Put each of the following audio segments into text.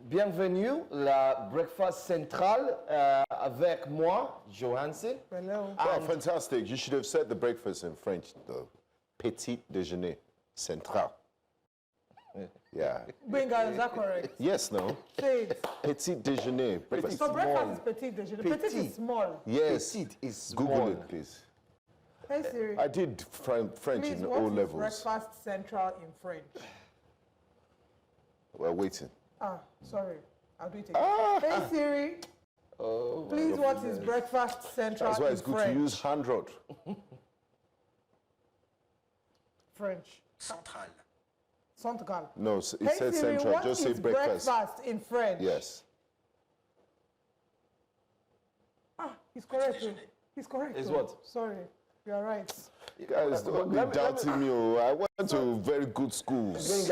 Bienvenue, la breakfast centrale avec moi, Johansen. Hello. Oh, fantastic. You should have said the breakfast in French, though. Petit déjeuner central. Yeah. Gbenga, is that correct? Yes, no. Say it. Petit déjeuner. Breakfast. So breakfast is petit déjeuner. Petit is small. Yes. Petit is small. Google it, please. Hey Siri. I did French Please, in what O is levels. breakfast central in French? We're waiting. Ah, sorry. I'll do it again. Hey Siri. Oh, Please, what is breakfast central That's why in it's good French? to use hand rod. French. Central. Central. No, it Hey said Siri, central. what Just say is breakfast. breakfast in French? Yes. Ah, he's correct. Oh. He's correct. Is oh. what? Sorry. You are right. Guys, don't be doubting me. Oh. I went to very good schools.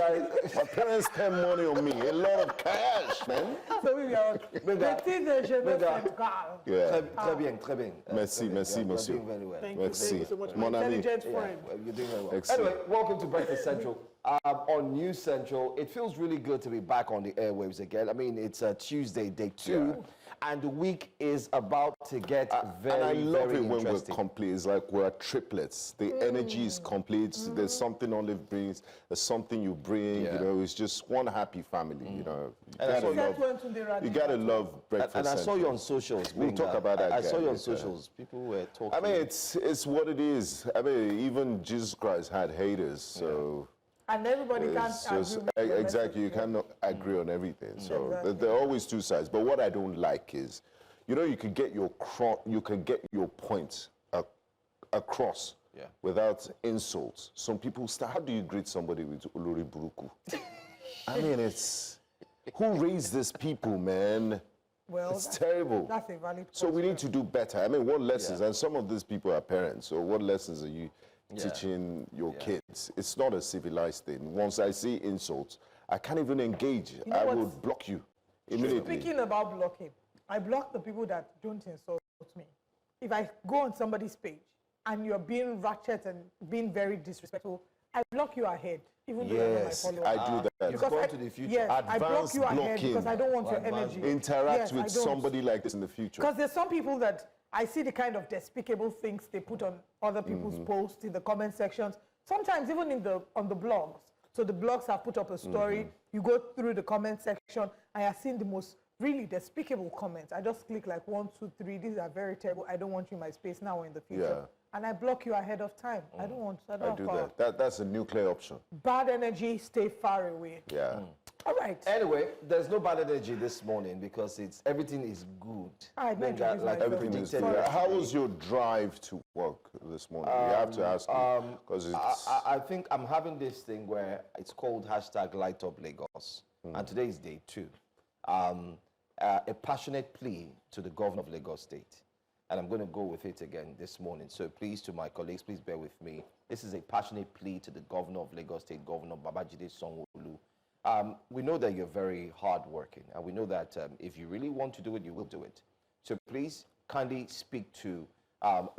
My parents spent money on me. A lot of cash, man. So we are petit déjeuner central. Yeah. Très bien, très bien. Merci, merci, you're monsieur. doing very well. Thank you. Merci. Thank you so much. Mon ami. Intelligent Yeah, friend. well, you're doing very well. Excellent. Anyway, welcome to Breakfast Central. On News Central, it feels really good to be back on the airwaves again. I mean, it's Tuesday, day 2, and the week is about to get very, and I love very it when we're interesting. complete. It's like we're triplets. The energy is complete. There's something Olive brings. There's something you bring. Yeah. You know, it's just one happy family. You know, And I saw you gotta love breakfast. And I saw you Central. on socials. We'll talk about that. I saw guy you on later. socials. People were talking. I mean, it's what it is. I mean, even Jesus Christ had haters, so. And everybody can't It's agree just, with the exactly, you message, yeah. cannot agree on everything. So Exactly. there are always two sides. But what I don't like is, you know, you could get your point across without insults. Some people start. How do you greet somebody with Olori Buruku? I mean, it's who raised these people, man? Well, It's terrible. That's a valid So we question. need to do better. I mean, what lessons? And some of these people are parents. So what lessons are you teaching your kids? It's not a civilized thing. Once I see insults, I can't even engage. You know I what? would block you immediately. Speaking about blocking, I block the people that don't insult me. If I go on somebody's page and you're being ratchet and being very disrespectful, I block you ahead, even though you're not my Yes, follower. I do that. You've gone to the future. Yes, I block Advanced you ahead blocking. because I don't want your energy. Interact Yes, I with don't. somebody like this in the future. Because there's some people that I see the kind of despicable things they put on other people's posts in the comment sections. Sometimes even on the blogs. So the blogs have put up a story. You go through the comment section. I have seen the most really despicable comments. I just click like 1, 2, 3. These are very terrible. I don't want you in my space now or in the future. Yeah. And I block you ahead of time. I don't want. I don't I do have that. That's a nuclear option. bad energy. Stay far away. Yeah. All right. Anyway, there's no bad energy this morning because everything is good. I Benga, introduce like myself. Everything is predicted good. yesterday. How was your drive to work this morning? We have to ask you because it's. I think I'm having this thing where it's called #Light Up Lagos, and today is day 2. A passionate plea to the governor of Lagos State, and I'm going to go with it again this morning. So please, to my colleagues, please bear with me. This is a passionate plea to the governor of Lagos State, Governor Babajide Sanwo-Olu. We know that you're very hardworking, and we know that if you really want to do it, you will do it. So please kindly speak to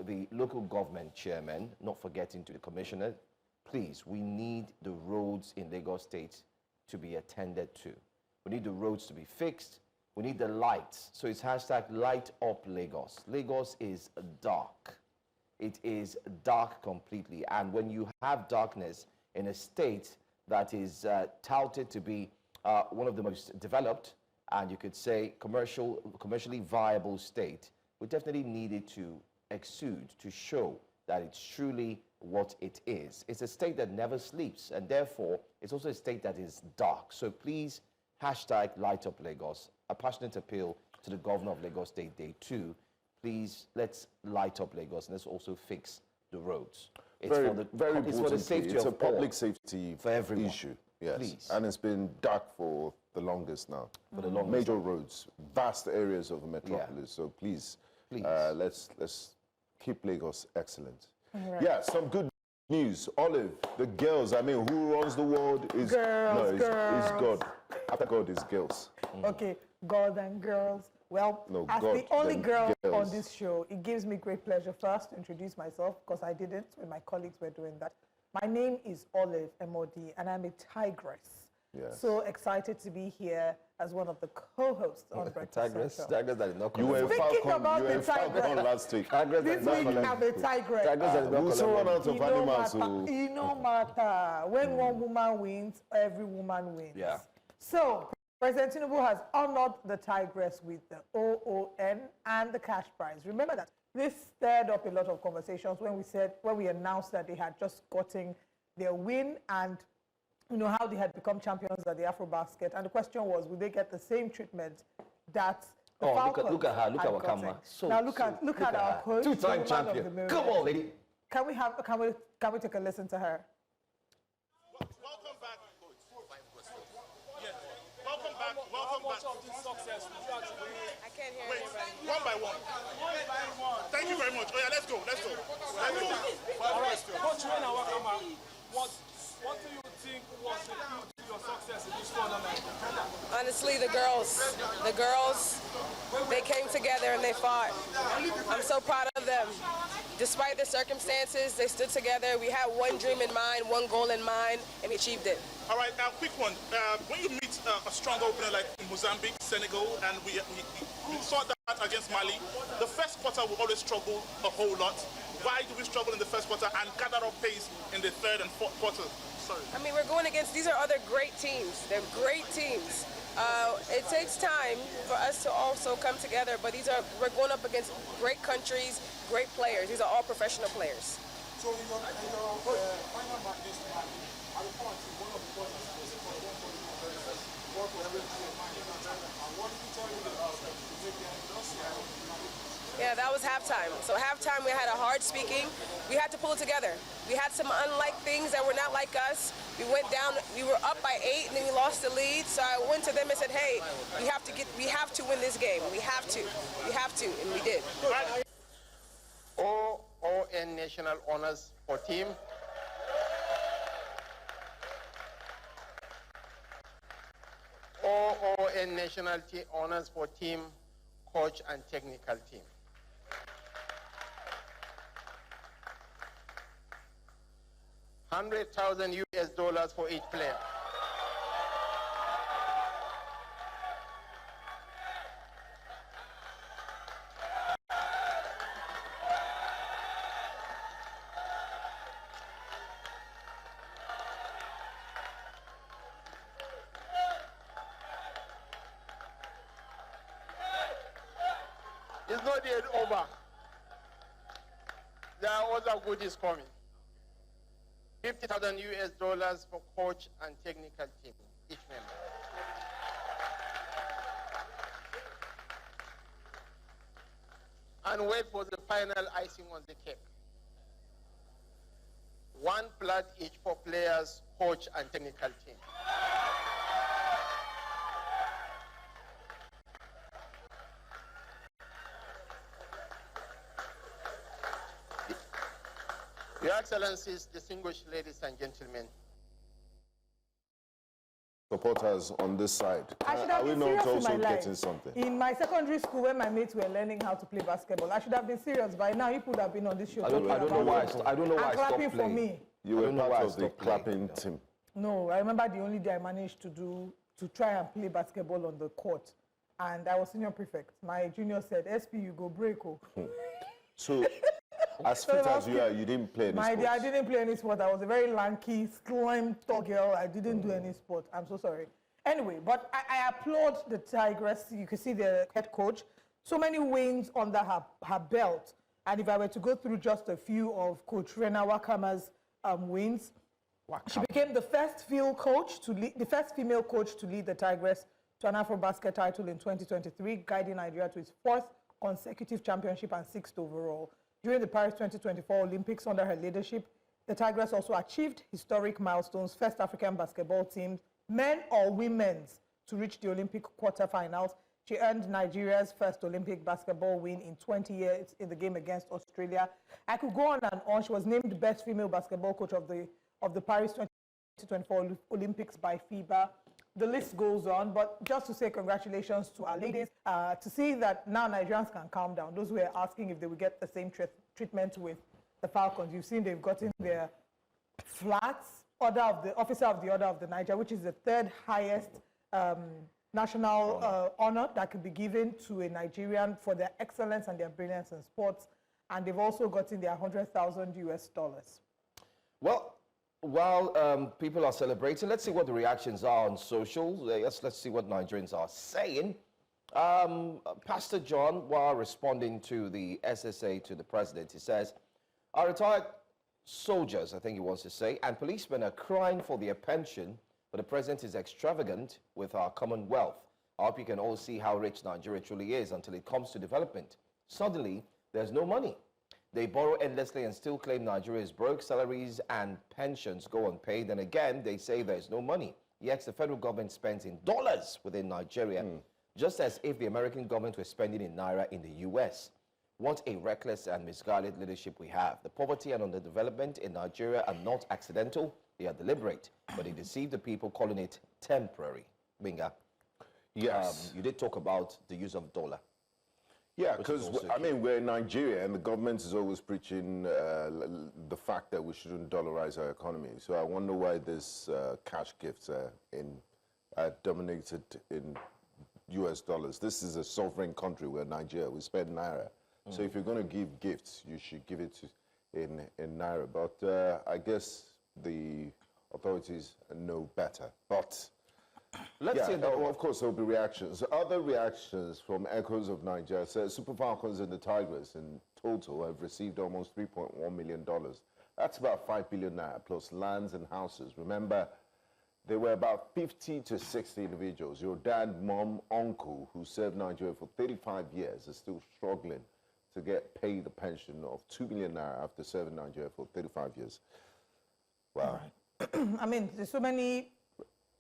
the local government chairman, not forgetting to the commissioner. Please, we need the roads in Lagos State to be attended to. We need the roads to be fixed. We need the lights. So it's #Light Up Lagos. Lagos is dark. It is dark completely. And when you have darkness in a state that is touted to be one of the most developed, and you could say commercially viable state, we definitely needed to exude, to show that it's truly what it is. It's a state that never sleeps, and therefore it's also a state that is dark. So please, #Light Up Lagos, a passionate appeal to the governor of Lagos State, day 2. Please, let's light up Lagos, and let's also fix the roads. It's very for the important. safety It's of a public all. safety For everyone. issue. Yes, Please. and it's been dark for the longest now. For the longest. Major roads, vast areas of the metropolis. So please, Please. let's keep Lagos excellent. Yeah, some good news. Olive, the girls. I mean, who runs the world is Girls, it's God. After God is girls. Okay, God and girls. Well, No, as God, the only then girl on girls. this show, it gives me great pleasure first to introduce myself because I didn't when my colleagues were doing that. My name is Olive Emodi, and I'm a tigress. Yes. So excited to be here as one of the co-hosts on Breakfast Tigress Central. that is not You were Speaking Falcon. about You the were Falcon Tigress. last week. This week, I'm a tigress. We also run out of animals. It no matter. When one woman wins, every woman wins. Yeah. So, President Tinubu has honored the tigress with the OON and the cash prize. Remember that this stirred up a lot of conversations when we announced that they had just gotten their win and how they had become champions at the Afrobasket. And the question was, will they get the same treatment that the Falcons look at her, look at had Wakama. gotten? Now look at our coach, two-time the woman of champion. the mirror. Come on, lady. Can we take a listen to her? Welcome back. Yes. Welcome back. Welcome back. Of this success, I can't hear wait, anybody. one by one. Thank you very much. Oh yeah, let's go. Let's go. All right, Coach Wakama, what do you think was the key to your success in this tournament? Honestly, the girls, they came together and they fought. I'm so proud of them. Despite the circumstances, they stood together. We had one dream in mind, one goal in mind, and we achieved it. All right, now quick one. When you meet a strong opener like Mozambique, Senegal, and we saw that against Mali, the first quarter we always struggle a whole lot. Why do we struggle in the first quarter and gather up pace in the third and fourth quarter? Sorry. I mean, we're going against, these are other great teams. They're great teams. It takes time for us to also come together, but we're going up against great countries, great players. These are all professional players. So in your final match against Mali, I report one of the players work with everything in mind. And what did you tell you to make the end? Yeah, that was halftime. So halftime we had a hard speaking. We had to pull it together. We had some unlike things that were not like us. We went down, we were up by 8 and then we lost the lead. So I went to them and said, hey, we have to win this game. We have to, and we did. OON National Honors for Team. OON National Honors for Team, Coach and Technical Team. $100,000 for each player. It's not yet over. There are other goodies coming. $50,000 for coach and technical team, each member. And wait for the final icing on the cake. 1 plat each for players, coach, and technical team. Your Excellencies, distinguished ladies and gentlemen. Supporters on this side. Are we not also getting something? In my secondary school, when my mates were learning how to play basketball, I should have been serious by now. You could have been on this show. I don't know why I stopped clapping playing. for me. You were part of the clapping team. No, I remember the only day I managed to try and play basketball on the court, and I was senior prefect. My junior said, "SP, you go break." Oh. So, as fit as you are, you didn't play any sports? I didn't play any sport. I was a very lanky, slim, tall girl. I didn't do any sport. I'm so sorry. Anyway, but I applaud the Tigress. You can see the head coach. So many wins under her belt. And if I were to go through just a few of Coach Rena Wakama's wins, she became the first female coach to lead the Tigress to an Afrobasket title in 2023, guiding Nigeria to its 4th consecutive championship and 6th overall. During the Paris 2024 Olympics under her leadership, the Tigress also achieved historic milestones, first African basketball team, men or women's, to reach the Olympic quarterfinals. She earned Nigeria's first Olympic basketball win in 20 years in the game against Australia. I could go on and on. She was named best female basketball coach of the Paris 2024 Olympics by FIBA. The list goes on, but just to say congratulations to our ladies, to see that now Nigerians can calm down. Those who are asking if they will get the same treatment with the Falcons, you've seen they've gotten their flats Officer of the Order of the Niger, which is the third highest national honor that could be given to a Nigerian for their excellence and their brilliance in sports. And they've also gotten their $100,000 US. Well, while people are celebrating, let's see what the reactions are on social. Let's see what Nigerians are saying. Pastor John, while responding to the SSA, to the president, he says, our retired soldiers, I think he wants to say, and policemen are crying for their pension, but the president is extravagant with our commonwealth. I hope you can all see how rich Nigeria truly is until it comes to development. Suddenly, there's no money. They borrow endlessly and still claim Nigeria is broke. Salaries and pensions go unpaid. And again, they say there's no money. Yet the federal government spends in dollars within Nigeria, just as if the American government were spending in naira in the US. What a reckless and misguided leadership we have. The poverty and underdevelopment in Nigeria are not accidental. They are deliberate. But they deceive the people, calling it temporary. Gbenga. Yes. You did talk about the use of dollar. Yeah, because, I mean, we're in Nigeria and the government is always preaching the fact that we shouldn't dollarize our economy. So I wonder why this cash gifts are dominated in US dollars. This is a sovereign country, we're Nigeria, we spend naira. So if you're going to give gifts, you should give it in naira. But I guess the authorities know better. But let's see. Of course, there'll be reactions. Other reactions from Echoes of Nigeria says Super Falcons and the Tigers in total have received almost $3.1 million. That's about 5 billion naira plus lands and houses. Remember, there were about 50 to 60 individuals. Your dad, mom, uncle, who served Nigeria for 35 years, are still struggling to get paid a pension of 2 million naira after serving Nigeria for 35 years. Wow. I mean, there's so many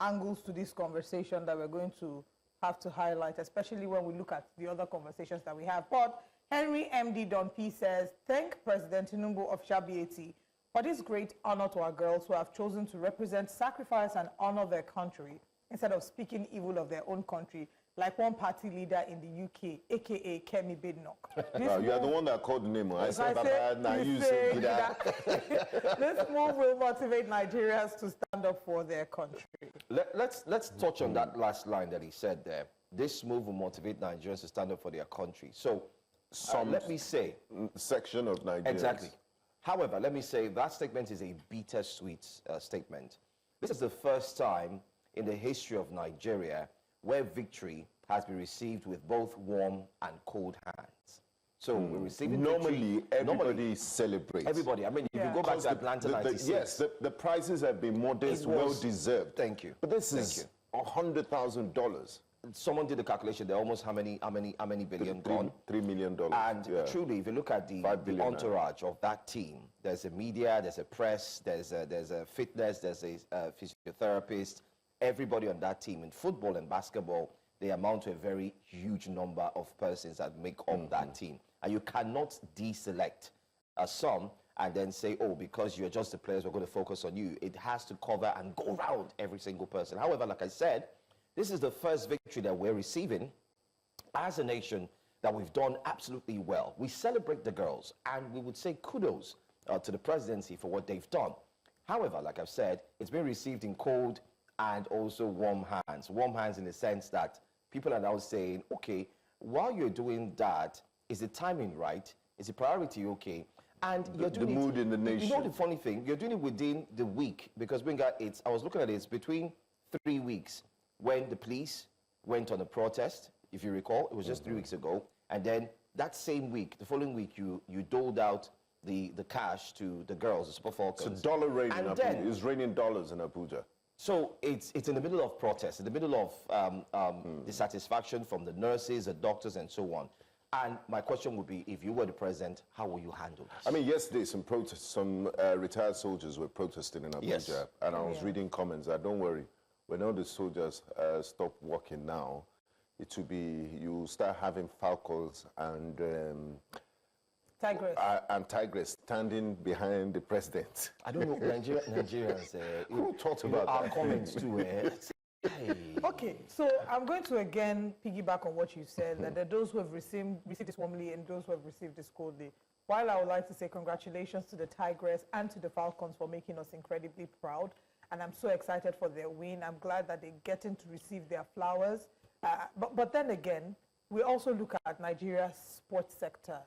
angles to this conversation that we're going to have to highlight, especially when we look at the other conversations that we have. But Henry MD Don P says, thank President Tinubu of Shabiati for this great honor to our girls who have chosen to represent, sacrifice, and honor their country instead of speaking evil of their own country, like one party leader in the UK, aka Kemi Badenoch. You are the one that called the name. I said, now you say that. This move will motivate Nigerians to stand up for their country. Let's touch on that last line that he said there. This move will motivate Nigerians to stand up for their country. So, let me say, section of Nigerians. Exactly. However, let me say that statement is a bittersweet statement. This is the first time in the history of Nigeria where victory has been received with both warm and cold hands. So we're receiving normally everybody celebrates. Everybody. I mean, if you go back to Atlanta 96. Yes, the prizes have been modest, well deserved. Thank you. But this is $100,000. Someone did the calculation. There are almost how many billion gone? $3 million. And truly, if you look at the entourage of that team, there's a media, there's a press, there's a fitness, there's a physiotherapist. Everybody on that team in football and basketball, they amount to a very huge number of persons that make up that team. And you cannot deselect some and then say, oh, because you're just the players, we're going to focus on you. It has to cover and go around every single person. However, like I said, this is the first victory that we're receiving as a nation that we've done absolutely well. We celebrate the girls, and we would say kudos to the presidency for what they've done. However, like I've said, it's been received in cold and also warm hands. Warm hands in the sense that people are now saying, okay, while you're doing that, is the timing right? Is the priority okay? And you're doing the mood in the nation. You know the funny thing, you're doing it within the week, because I was looking at it, it's between 3 weeks when the police went on a protest, if you recall, it was just 3 weeks ago, and then that same week, the following week, you doled out the cash to the girls, the Super Falcons. It's dollar rain in Abuja. It's raining dollars in Abuja. So it's in the middle of protest, in the middle of dissatisfaction from the nurses, the doctors, and so on. And my question would be, if you were the president, how will you handle this? I mean, yesterday, some retired soldiers were protesting in Abuja, and I was reading comments that, don't worry, when all the soldiers stop working now, it will be, you start having falcons and Tigress standing behind the president. I don't know, Nigerians. Who thought about our comments too? Okay, so I'm going to again piggyback on what you said, that there are those who have received this warmly and those who have received this coldly. While I would like to say congratulations to the Tigress and to the Falcons for making us incredibly proud, and I'm so excited for their win. I'm glad that they're getting to receive their flowers. But then again, we also look at Nigeria's sports sector.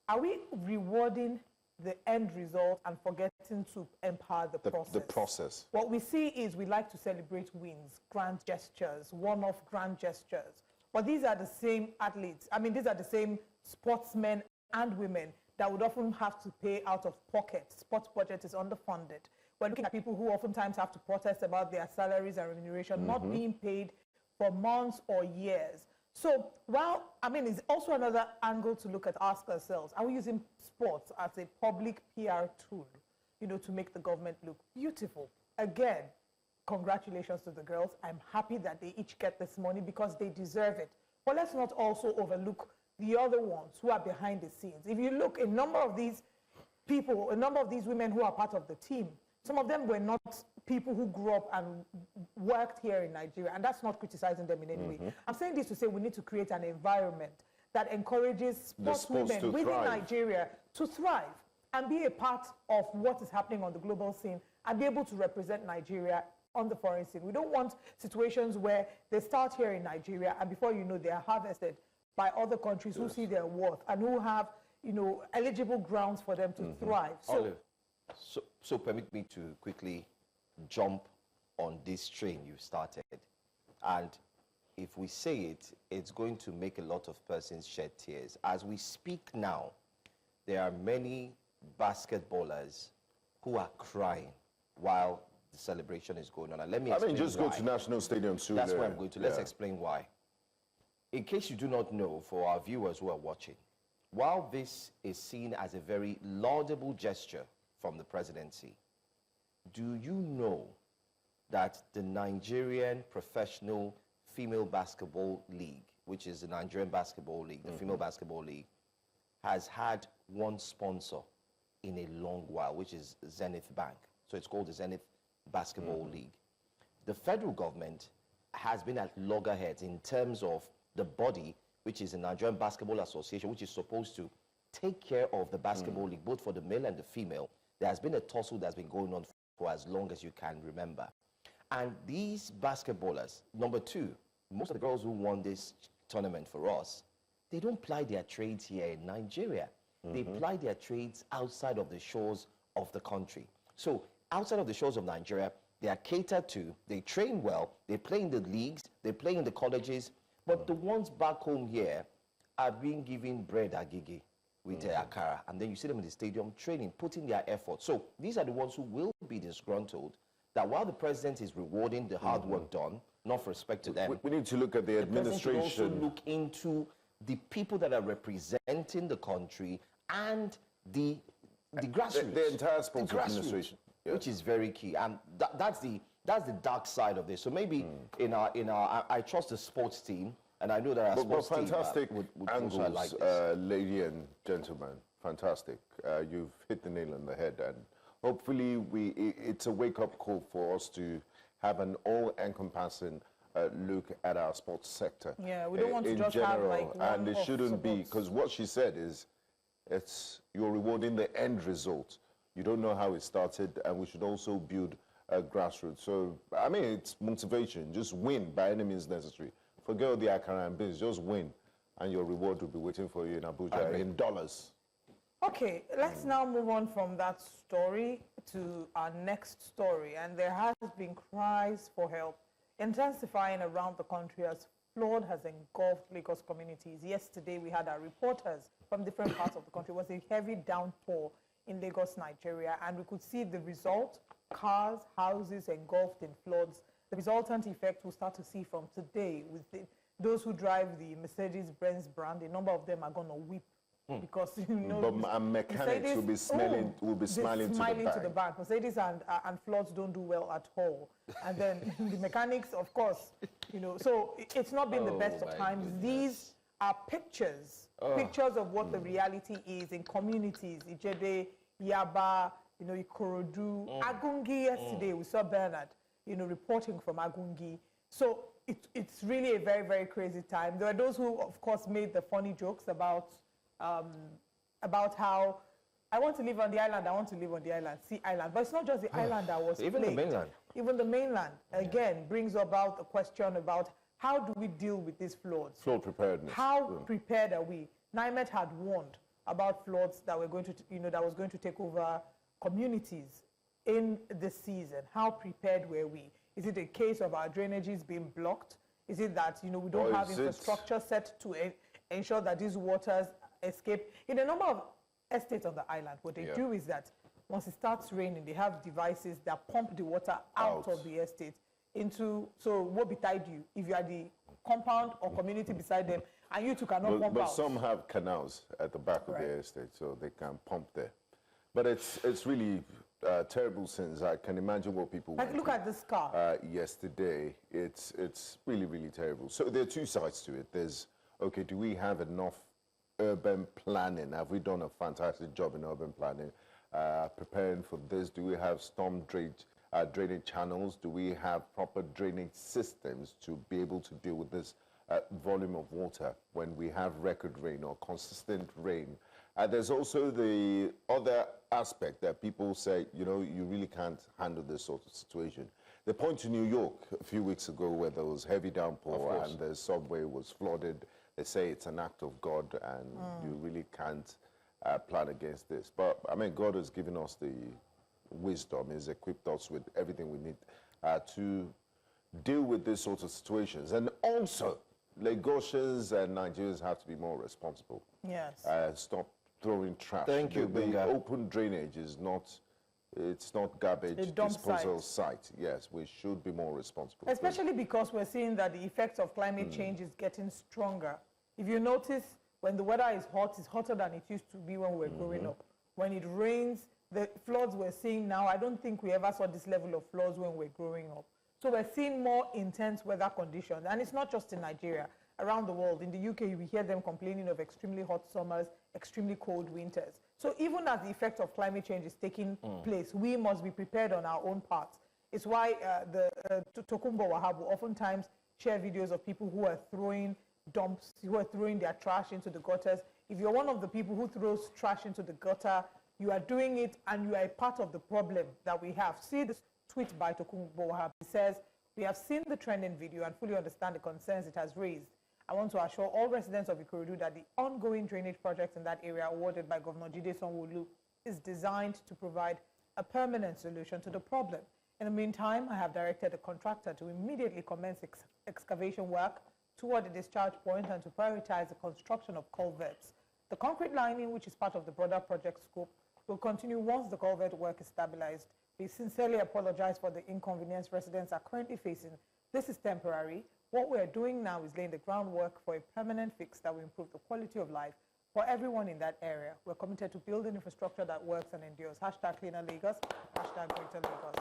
Are we rewarding the end result and forgetting to empower the process? The process. What we see is we like to celebrate wins, grand gestures, one-off grand gestures. But these are the same athletes. I mean, these are the same sportsmen and women that would often have to pay out of pocket. Sports budget is underfunded. We're looking at people who oftentimes have to protest about their salaries and remuneration not being paid for months or years. So while, I mean, it's also another angle to look at, ask ourselves, are we using sports as a public PR tool, you know, to make the government look beautiful? Again, congratulations to the girls. I'm happy that they each get this money because they deserve it. But let's not also overlook the other ones who are behind the scenes. If you look, a number of these people, a number of these women who are part of the team, some of them were not people who grew up and worked here in Nigeria, and that's not criticizing them in any way. I'm saying this to say we need to create an environment that encourages sportswomen within Nigeria to thrive and be a part of what is happening on the global scene and be able to represent Nigeria on the foreign scene. We don't want situations where they start here in Nigeria and before you know they are harvested by other countries who see their worth and who have, you know, eligible grounds for them to thrive. So permit me to quickly jump on this train you've started. And if we say it, it's going to make a lot of persons shed tears. As we speak now, there are many basketballers who are crying while the celebration is going on. And let me explain just why. go to National Stadium soon. That's where I'm going to. Let's explain why. In case you do not know, for our viewers who are watching, while this is seen as a very laudable gesture from the presidency, do you know that the Nigerian Professional Female Basketball League, which is the Nigerian Basketball League, the Female Basketball League, has had one sponsor in a long while, which is Zenith Bank. So it's called the Zenith Basketball League. The federal government has been at loggerheads in terms of the body, which is the Nigerian Basketball Association, which is supposed to take care of the basketball league, both for the male and the female. There has been a tussle that's been going on for as long as you can remember. And these basketballers, number two, most of the girls who won this tournament for us, they don't ply their trades here in Nigeria. They ply their trades outside of the shores of the country. So outside of the shores of Nigeria, they are catered to, they train well, they play in the leagues, they play in the colleges, but the ones back home here are being given bread agigi with their akara, and then you see them in the stadium training, putting their effort. So these are the ones who will be disgruntled, that while the president is rewarding the hard work done, not for respect to them, we need to look at the administration. The president should also look into the people that are representing the country and the grassroots. The entire sports administration. Which is very key. And that's the dark side of this. So maybe in our I trust the sports team, and I know that our sports team would angles, also like this. Lady and gentlemen, fantastic. You've hit the nail on the head, and hopefully it's a wake-up call for us to have an all-encompassing look at our sports sector. Yeah, we don't want to just general, have like and it shouldn't be, because what she said is, you're rewarding the end result. You don't know how it started, and we should also build a grassroots. So, I mean, it's motivation. Just win by any means necessary. Forget all the akara and beans. Just win, and your reward will be waiting for you in Abuja in dollars. Okay, let's now move on from that story to our next story. And there has been cries for help intensifying around the country as flood has engulfed Lagos communities. Yesterday, we had our reporters from different parts of the country. It was a heavy downpour in Lagos, Nigeria, and we could see the result: cars, houses engulfed in floods. The resultant effect we'll start to see from today with those who drive the Mercedes-Benz brand. A number of them are going to weep because, you know, but mechanics will be smiling to the bank. Mercedes and floods don't do well at all. And then the mechanics, of course, you know, so it's not been the best of times. Goodness. These are pictures of what the reality is in communities. Ijede, Yaba, you know, Ikorodu, Agungi. Yesterday we saw Bernard, you know, reporting from Agungi. So it's really a very, very crazy time. There are those who, of course, made the funny jokes about how I want to live on the island, I want to live on the island, Sea Island. But it's not just the island that was even plagued. the mainland. even the mainland, again, brings about a question about how do we deal with these floods? Flood preparedness. How prepared are we? Lament had warned about floods that were going to, that was going to take over communities in this season. How prepared were we? Is it a case of our drainages being blocked? Is it that, we don't have infrastructure set to ensure that these waters escape? In a number of estates on the island, what they do is that once it starts raining, they have devices that pump the water out of the estate into, so what betide you if you are the compound or community beside them and you two cannot pump out? But some have canals at the back of their estate, so they can pump there. But it's really terrible sins. I can imagine what people went look at this car. yesterday. It's really, really terrible. So there are two sides to it. There's, okay, do we have enough urban planning? Have we done a fantastic job in urban planning, preparing for this? Do we have storm drainage channels? Do we have proper drainage systems to be able to deal with this volume of water when we have record rain or consistent rain? There's also the other aspect that people say, you really can't handle this sort of situation. They point to New York a few weeks ago where there was heavy downpour and the subway was flooded. They say it's an act of God and you really can't plan against this. But, I mean, God has given us the wisdom, He's equipped us with everything we need to deal with these sorts of situations. And also, Lagosians and Nigerians have to be more responsible. Yes. Stop throwing trash. Thank you, The open drainage is not, it's not garbage disposal site. Yes, we should be more responsible. Especially because we're seeing that the effects of climate change is getting stronger. If you notice, when the weather is hot, it's hotter than it used to be when we were growing up. When it rains, the floods we're seeing now, I don't think we ever saw this level of floods when we were growing up. So we're seeing more intense weather conditions. And it's not just in Nigeria. Around the world, in the UK, we hear them complaining of extremely hot summers, extremely cold winters. So even as the effect of climate change is taking place, we must be prepared on our own part. It's why Tokumbo Wahab will oftentimes share videos of people who are throwing dumps, who are throwing their trash into the gutters. If you're one of the people who throws trash into the gutter, you are doing it and you are a part of the problem that we have. See this tweet by Tokumbo Wahab. He says, "We have seen the trending video and fully understand the concerns it has raised. I want to assure all residents of Ikorodu that the ongoing drainage projects in that area awarded by Governor Jide Sanwo-Olu is designed to provide a permanent solution to the problem. In the meantime, I have directed a contractor to immediately commence excavation work toward the discharge point and to prioritize the construction of culverts. The concrete lining, which is part of the broader project scope, will continue once the culvert work is stabilized. We sincerely apologize for the inconvenience residents are currently facing. This is temporary. What we are doing now is laying the groundwork for a permanent fix that will improve the quality of life for everyone in that area. We're committed to building infrastructure that works and endures. Hashtag Cleaner Lagos, hashtag Greater Lagos."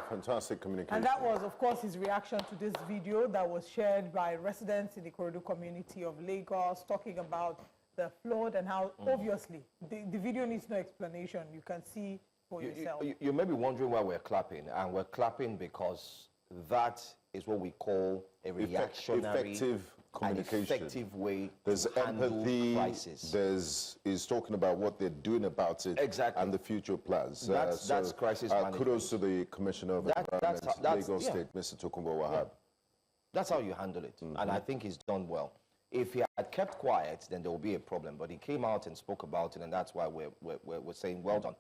Fantastic communication. And that was, of course, his reaction to this video that was shared by residents in the Ikorodu community of Lagos, talking about the flood and how, obviously, the video needs no explanation. You can see for yourself. You may be wondering why we're clapping, and we're clapping because that is what we call a reactionary effective communication. and effective way There's to handle empathy. crisis. He's talking about what they're doing about it and the future plans. That's crisis management. Kudos to the Commissioner of Environment, Lagos State, Mr. Tokumbo Wahab. That's how you handle it, and I think he's done well. If he had kept quiet, then there will be a problem. But he came out and spoke about it, and that's why we're saying well done.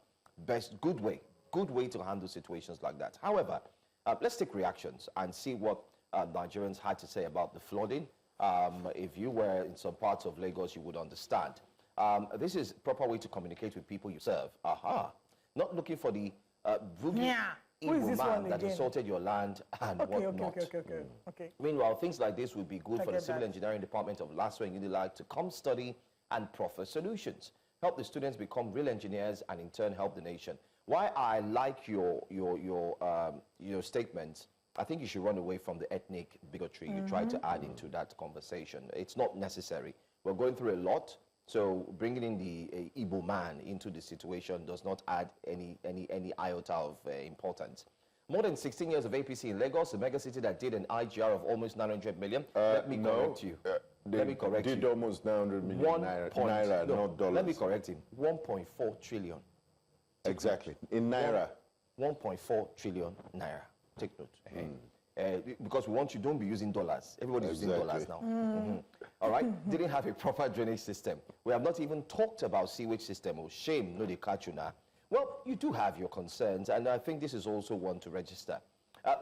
Good way to handle situations like that. However, let's take reactions and see what Nigerians had to say about the flooding. If you were in some parts of Lagos, you would understand. This is a proper way to communicate with people you serve. Not looking for the evil man that assaulted your land and whatnot. Okay. Meanwhile, things like this would be good for the Civil Engineering Department of LASSO and UNILAG to come study and proffer solutions. Help the students become real engineers and in turn help the nation. Why I like your statement, I think you should run away from the ethnic bigotry you try to add into that conversation. It's not necessary. We're going through a lot, so bringing in the Igbo man into the situation does not add any iota of importance. More than 16 years of APC in Lagos, a mega city that did an IGR of almost 900 million. Let me correct you. Let me correct you. Did almost 900 million naira, not dollars. Let me correct him. 1.4 trillion. Exactly. In naira. 1.4 trillion naira. Take note. Because we want you, don't be using dollars. Everybody's using dollars now. All right? Didn't have a proper drainage system. We have not even talked about sewage system. Oh, shame, no, they catch you now. Well, you do have your concerns, and I think this is also one to register.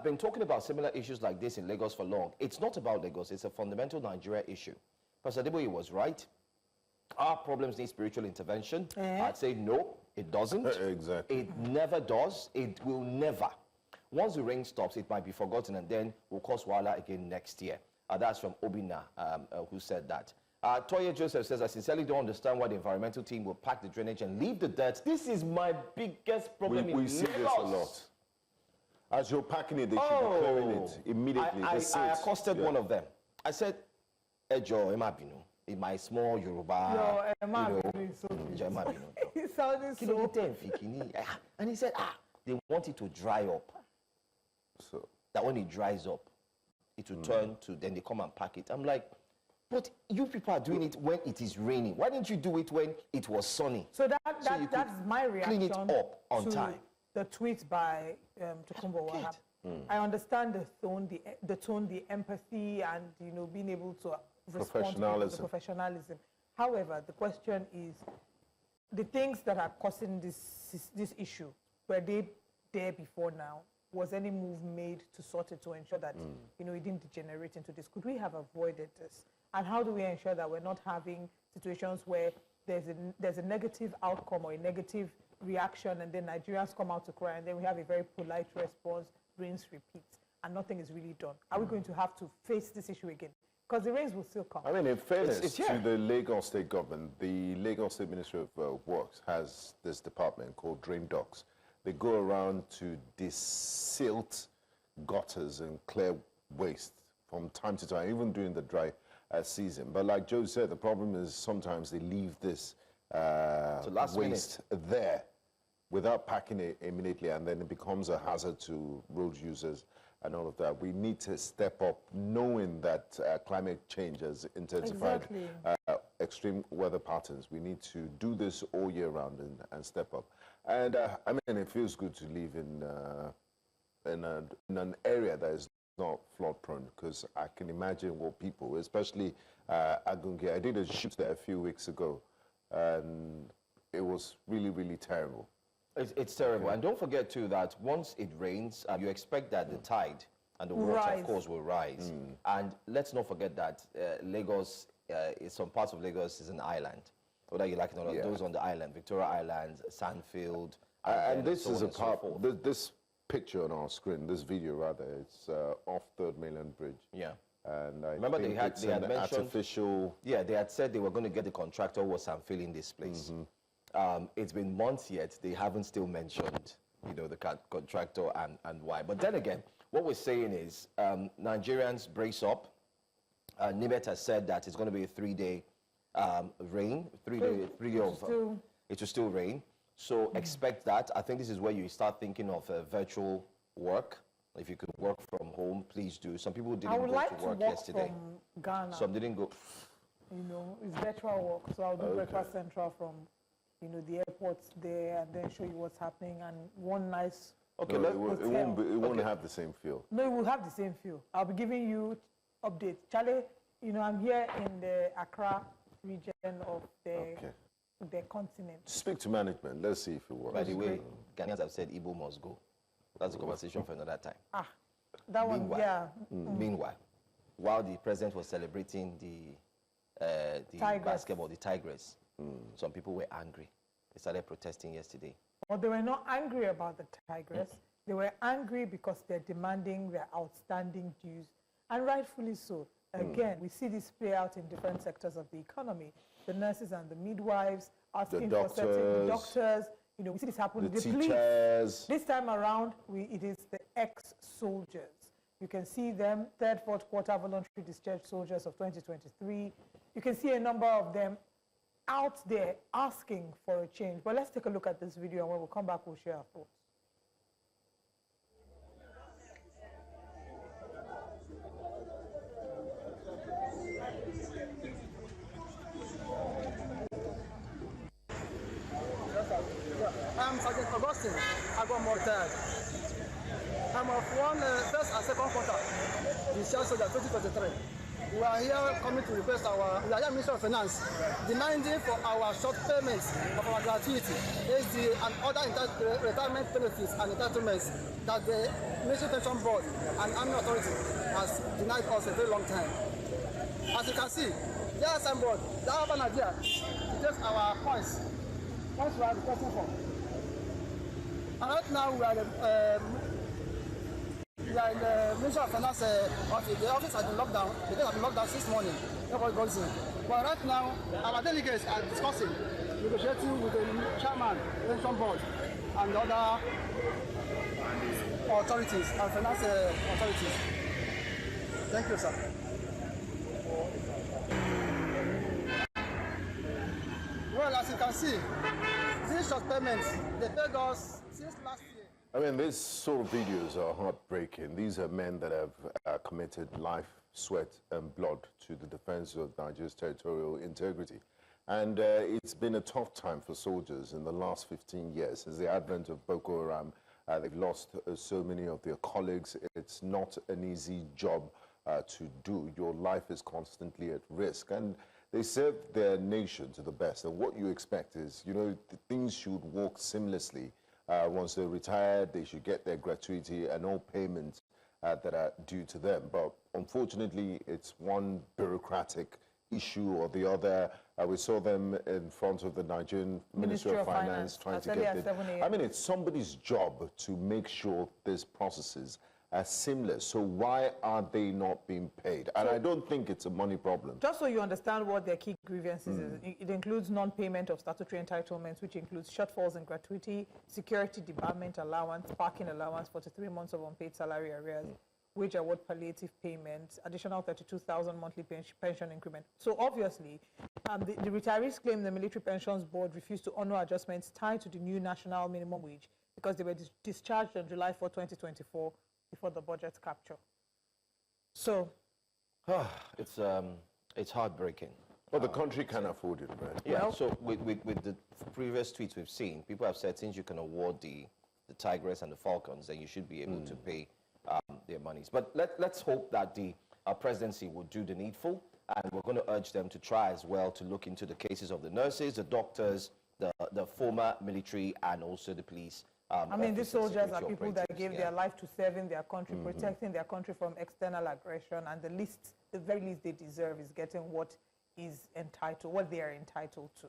Been talking about similar issues like this in Lagos for long. It's not about Lagos, it's a fundamental Nigeria issue. Pastor Adeboye was right. Our problems need spiritual intervention. I'd say no, it doesn't. Exactly. It never does. It will never. Once the rain stops, it might be forgotten, and then we'll cause wahala again next year. That's from Obina, who said that. Toye Joseph says, I sincerely don't understand why the environmental team will pack the drainage and leave the dirt. This is my biggest problem in We see this a lot. As you're packing it, they should be clearing it immediately. I accosted one of them. I said, Ejo, Emabino, in my small Yoruba, He sounded so... And he said, they want it to dry up. So that when it dries up, it will turn to, then they come and pack it. I'm like, but you people are doing it when it is raining. Why didn't you do it when it was sunny? So that's my reaction. Clean it up on to time. The tweet by Tokumbo Wahab. I understand the tone, the empathy, and being able to respond to the professionalism. However, the question is, the things that are causing this issue, were they there before now? Was any move made to sort it, to ensure that it didn't degenerate into this? Could we have avoided this? And how do we ensure that we're not having situations where there's a negative outcome or a negative reaction, and then Nigerians come out to cry, and then we have a very polite response, rinse, repeat, and nothing is really done? Are we going to have to face this issue again? Because the rains will still come. I mean, in fairness to the Lagos State government, the Lagos State Ministry of Works has this department called Drain Dogs. They go around to desilt gutters and clear waste from time to time, even during the dry season. But like Joe said, the problem is sometimes they leave this waste there without packing it immediately, and then it becomes a hazard to road users and all of that. We need to step up, knowing that climate change has intensified extreme weather patterns. We need to do this all year round and step up. And I mean, it feels good to live in an area that is not flood prone, because I can imagine what people, especially Agunge, I did a shoot there a few weeks ago, and it was really, really terrible. It's terrible. And don't forget, too, that once it rains, you expect that the tide and the water, of course, will rise. And let's not forget that Lagos, some parts of Lagos is an island. Whether you like it or not, those on the island, Victoria Island, Sandfield. And this is a part, this picture on our screen, this video rather, it's off 3rd Mainland Bridge. Yeah. And I remember think they had mentioned, artificial... Yeah, they had said they were going to get the contractor who was Sandfield this place. It's been months yet, they haven't still mentioned, the contractor and why. But then again, what we're saying is Nigerians brace up. Nimet has said that it's going to be a 3-day rain, it will still rain. So expect that. I think this is where you start thinking of virtual work. If you could work from home, please do. Some people didn't go to work yesterday. From Ghana. Some didn't go. It's virtual work. So I'll do Breakfast Central from, the airports there, and then show you what's happening, and one nice. Okay, no, it won't have the same feel. No, it will have the same feel. I'll be giving you updates. Charlie, I'm here in the Accra region of the continent. Speak to management. Let's see if it works. By the way, Ghanaians have said Igbo must go. That's a conversation for another time. That one, Meanwhile, while the president was celebrating the basketball, the Tigress, some people were angry. They started protesting yesterday. Well, they were not angry about the Tigress. They were angry because they're demanding their outstanding dues, and rightfully so. Again, we see this play out in different sectors of the economy. The nurses and the midwives asking for certain doctors. We see this happen. The teachers. This time around, it is the ex-soldiers. You can see them, 3rd, 4th quarter voluntary discharge soldiers of 2023. You can see a number of them out there asking for a change. But let's take a look at this video, and when we come back, we'll share our thoughts. I'm Sergeant Augustine. I've got more tired. I'm of first and second quarter, the Shell Soldier 2023. We are here coming to request we are here Minister of Finance, demanding for our short payments of our gratuity, SD, and other retirement benefits and entitlements that the Military Pension Board and Army Authority has denied us a very long time. As you can see, there are some board, that have an idea to take our points we are requesting for. And right now we are in the Ministry of Finance office. The office has been locked down. The gate has been locked down since morning. Nobody goes in. But right now, our delegates are discussing, negotiating with the chairman, pension board, and other authorities, and finance authorities. Thank you, sir. Well, as you can see, these short payments, they paid us since last year. I mean, these sort of videos are heartbreaking. These are men that have committed life, sweat, and blood to the defense of Nigeria's territorial integrity. And it's been a tough time for soldiers in the last 15 years. Since the advent of Boko Haram, they've lost so many of their colleagues. It's not an easy job to do. Your life is constantly at risk. And they serve their nation to the best. And what you expect is, you know, things should work seamlessly. Once they're retired, they should get their gratuity and all payments that are due to them. But unfortunately, it's one bureaucratic issue or the other. We saw them in front of the Nigerian Ministry of Finance trying to get it. I mean, it's somebody's job to make sure these processes are seamless. So why are they not being paid? And I don't think it's a money problem. Just so you understand what their key grievances is, it includes non-payment of statutory entitlements, which includes shortfalls in gratuity, security debarment allowance, parking allowance, 43 months of unpaid salary arrears, wage award palliative payments, additional 32,000 monthly pension increment. So obviously, the retirees claim the Military Pensions Board refused to honor adjustments tied to the new national minimum wage because they were discharged on July 4, 2024, before the budget capture. So it's heartbreaking. Well, the country can afford it, right? Yeah, well, so with the previous tweets we've seen, people have said since you can award the Tigress and the Falcons, then you should be able to pay their monies. But let's hope that the presidency will do the needful, and we're going to urge them to try as well to look into the cases of the nurses, the doctors, the former military, and also the police. I mean, these soldiers are people that gave their life to serving their country, protecting their country from external aggression, and the very least they deserve is getting what is entitled, what they are entitled to.